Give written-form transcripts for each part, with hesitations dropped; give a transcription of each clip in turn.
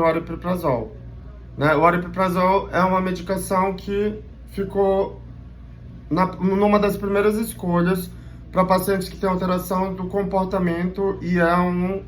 o aripiprazol, né? O aripiprazol é uma medicação que ficou numa das primeiras escolhas para pacientes que têm alteração do comportamento e é um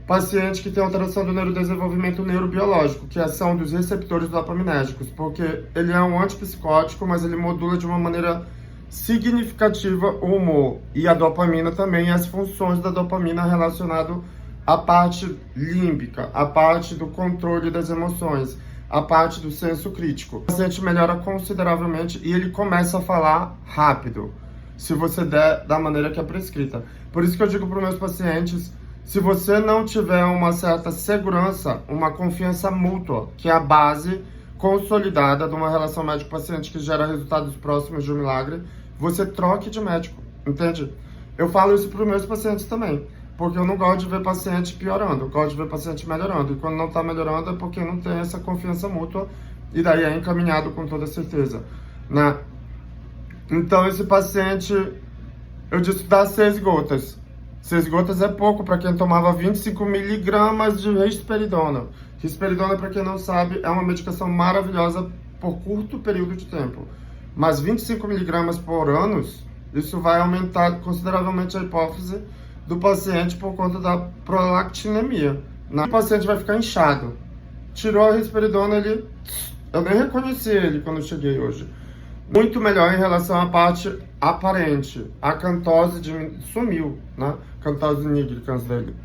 paciente que tem alteração do neurodesenvolvimento neurobiológico, que é a ação dos receptores dopaminérgicos, porque ele é um antipsicótico, mas ele modula de uma maneira significativa o humor e a dopamina também, e as funções da dopamina relacionado à parte límbica, à parte do controle das emoções, a parte do senso crítico. O paciente melhora consideravelmente e ele começa a falar rápido, se você der da maneira que é prescrita. Por isso que eu digo para os meus pacientes, se você não tiver uma certa segurança, uma confiança mútua, que é a base consolidada de uma relação médico-paciente que gera resultados próximos de um milagre, você troque de médico, entende? Eu falo isso para os meus pacientes também, porque eu não gosto de ver paciente piorando, eu gosto de ver paciente melhorando. E quando não está melhorando é porque não tem essa confiança mútua e daí é encaminhado com toda certeza, né? Então esse paciente, eu disse dar 6 gotas. 6 gotas é pouco para quem tomava 25 miligramas de risperidona. Risperidona, para quem não sabe, é uma medicação maravilhosa por curto período de tempo. Mas 25 miligramas por ano, isso vai aumentar consideravelmente a hipófise do paciente por conta da prolactinemia. O paciente vai ficar inchado. Tirou a risperidona, eu nem reconheci ele quando eu cheguei hoje. Muito melhor em relação à parte aparente. A cantose sumiu, né? Cantose nigricans dele.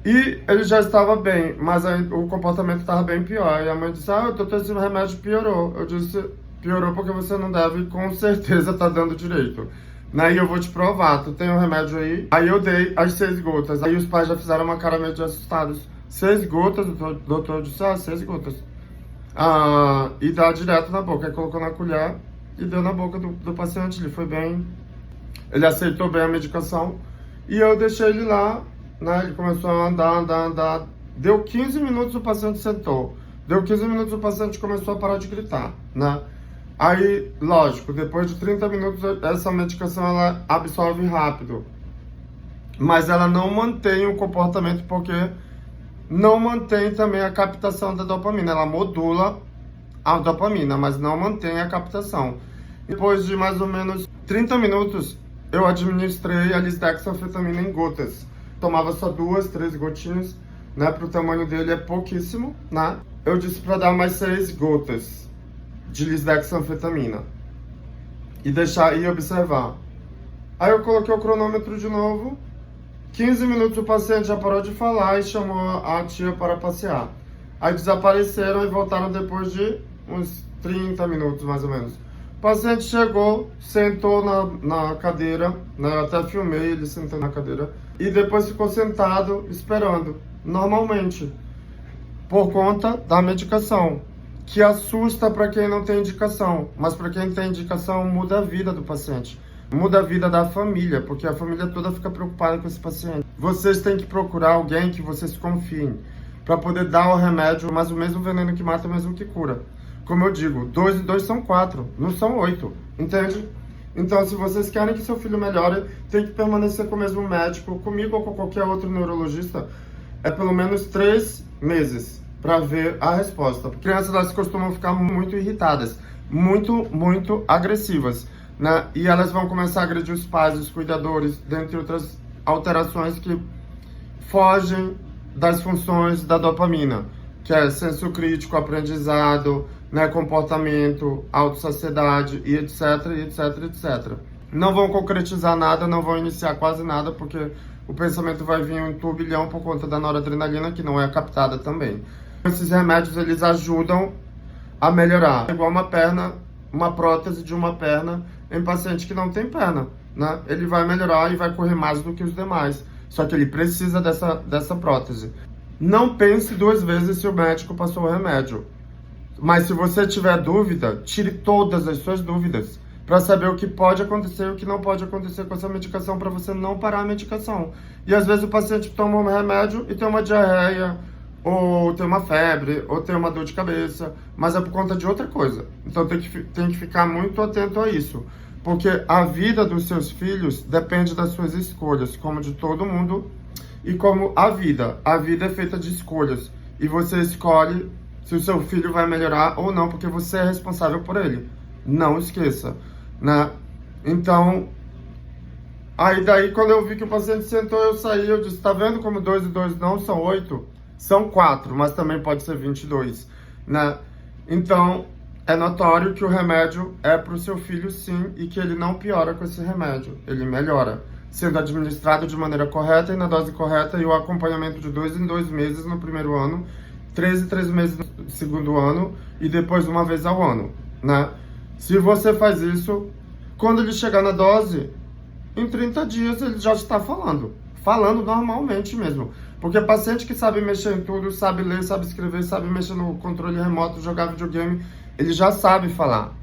E ele já estava bem, mas aí o comportamento estava bem pior. E a mãe disse, doutor, esse remédio piorou. Eu disse, piorou porque você não deve, com certeza, estar dando direito. Aí eu vou te provar, tu tem um remédio aí? Aí eu dei as 6 gotas. Aí os pais já fizeram uma cara meio de assustados. 6 gotas, o doutor disse, 6 gotas. E dá direto na boca. Aí colocou na colher e deu na boca do paciente. Ele foi bem, ele aceitou bem a medicação. E eu deixei ele lá, né? Ele começou a andar. Deu 15 minutos, o paciente sentou. Deu 15 minutos, o paciente começou a parar de gritar, né? Aí, lógico, depois de 30 minutos, essa medicação ela absorve rápido. Mas ela não mantém o comportamento porque não mantém também a captação da dopamina. Ela modula a dopamina, mas não mantém a captação. Depois de mais ou menos 30 minutos, eu administrei a lisdexanfetamina em gotas. Tomava só 2, 3 gotinhas, né? Para o tamanho dele é pouquíssimo, né? Eu disse para dar mais 6 gotas de lisdexanfetamina e deixar e observar. Aí eu coloquei o cronômetro de novo. 15 minutos o paciente já parou de falar e chamou a tia para passear. Aí desapareceram e voltaram depois de uns 30 minutos, mais ou menos. O paciente chegou, sentou na cadeira, né? Eu até filmei ele sentando na cadeira, e depois ficou sentado esperando, normalmente, por conta da medicação, que assusta para quem não tem indicação, mas para quem tem indicação muda a vida do paciente. Muda a vida da família, porque a família toda fica preocupada com esse paciente. Vocês têm que procurar alguém que vocês confiem, para poder dar o remédio, mas o mesmo veneno que mata é o mesmo que cura. Como eu digo, 2 e 2 são 4, não são 8, entende? Então, se vocês querem que seu filho melhore, tem que permanecer com o mesmo médico, comigo ou com qualquer outro neurologista, é pelo menos 3 meses, para ver a resposta. Crianças, elas costumam ficar muito irritadas, muito agressivas, né? E elas vão começar a agredir os pais, os cuidadores, dentre outras alterações que fogem das funções da dopamina, que é senso crítico, aprendizado, né, comportamento, autossaciedade e etc. Não vão concretizar nada, não vão iniciar quase nada, porque o pensamento vai vir em turbilhão por conta da noradrenalina, que não é captada também. Esses remédios, eles ajudam a melhorar. É igual uma prótese de uma perna em paciente que não tem perna, né? Ele vai melhorar e vai correr mais do que os demais. Só que ele precisa dessa prótese. Não pense 2 vezes se o médico passou o remédio. Mas se você tiver dúvida, tire todas as suas dúvidas para saber o que pode acontecer e o que não pode acontecer com essa medicação, para você não parar a medicação. E às vezes o paciente toma um remédio e tem uma diarreia, ou tem uma febre, ou tem uma dor de cabeça, mas é por conta de outra coisa. Então tem que ficar muito atento a isso, porque a vida dos seus filhos depende das suas escolhas, como de todo mundo, e como a vida é feita de escolhas. e você escolhe se o seu filho vai melhorar ou não, porque você é responsável por ele. Não esqueça, né? Então, aí daí quando eu vi que o paciente sentou, eu saí, eu disse, tá vendo como 2 e 2 não são 8? São 4, mas também pode ser 22, né? Então, é notório que o remédio é para o seu filho sim, e que ele não piora com esse remédio, ele melhora, sendo administrado de maneira correta e na dose correta, e o acompanhamento de 2 em 2 meses no primeiro ano, 3 em 3 meses no segundo ano, e depois uma vez ao ano, né? Se você faz isso, quando ele chegar na dose, em 30 dias ele já está falando normalmente mesmo. Porque paciente que sabe mexer em tudo, sabe ler, sabe escrever, sabe mexer no controle remoto, jogar videogame, ele já sabe falar.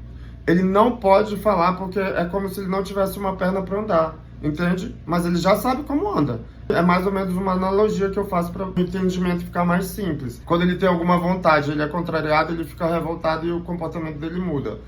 Ele não pode falar porque é como se ele não tivesse uma perna para andar, entende? Mas ele já sabe como anda. É mais ou menos uma analogia que eu faço para o entendimento ficar mais simples. Quando ele tem alguma vontade, ele é contrariado, ele fica revoltado e o comportamento dele muda,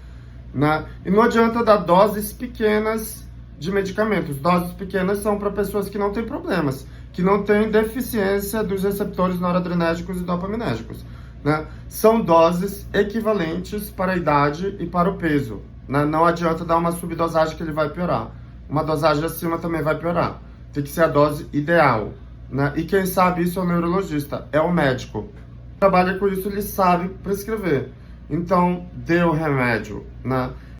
né? E não adianta dar doses pequenas de medicamentos. Doses pequenas são para pessoas que não têm problemas, que não têm deficiência dos receptores noradrenérgicos e dopaminérgicos, né? São doses equivalentes para a idade e para o peso, né? Não adianta dar uma subdosagem que ele vai piorar. Uma dosagem acima também vai piorar. Tem que ser a dose ideal, né? E quem sabe isso é o neurologista, é o médico. Trabalha com isso, ele sabe prescrever. Então, dê o remédio, né?